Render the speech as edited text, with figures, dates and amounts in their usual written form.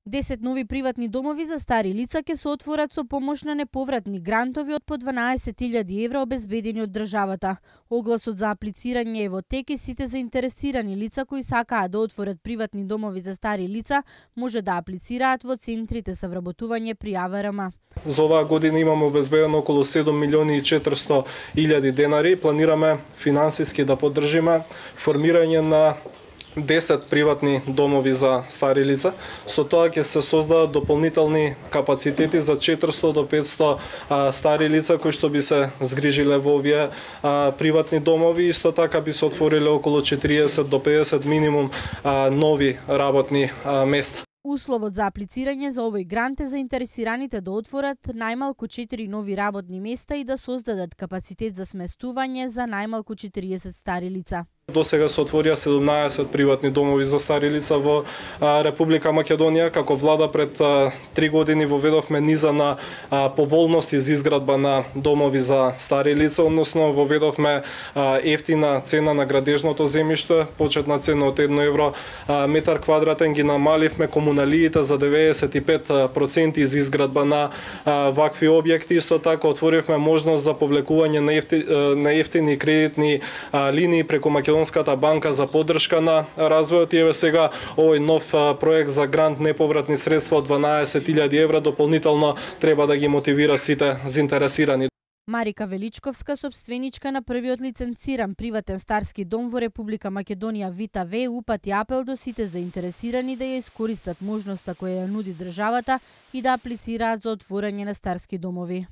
10 нови приватни домови за стари лица ќе се отворат со помош на неповратни грантови од по 12.000 евра обезбедени од државата. Огласот за аплицирање е во тек и сите заинтересирани лица кои сакаат да отворат приватни домови за стари лица може да аплицираат во центрите за вработување при АВРМ. За оваа година имаме обезбедено околу 7 милиони и 400 илјади денари. Планираме финансиски да поддржиме формирање на 10 приватни домови за стари лица. Со тоа ќе се создадат дополнителни капацитети за 400 до 500 стари лица кои што би се згрижиле во овие приватни домови. Исто така би се отвориле околу 40 до 50 минимум нови работни места. Условот за аплицирање за овој грант е заинтересираните да отворат најмалку 4 нови работни места и да создадат капацитет за сместување за најмалку 40 стари лица. До сега се отворија 17 приватни домови за стари лица во Република Македонија. Како влада пред 3 години воведовме низа на поволности за изградба на домови за стари лица, односно воведовме ефтина цена на градежното земјиште, почетна цена од 1 евро метар квадратен, ги намаливме комуналиите за 95% за изградба на вакви објекти. Исто така отворивме можност за повлекување на ефтини кредитни линии преку Македонската банка за поддршка на развојот и еве сега овој нов проект за грант неповратни средства од 12.000 евра дополнително треба да ги мотивира сите заинтересирани. Марика Величковска, собственичка на првиот лиценциран приватен старски дом во Република Македонија Вита В, упати апел до сите заинтересирани да ја искористат можноста која ја нуди државата и да аплицираат за отворање на старски домови.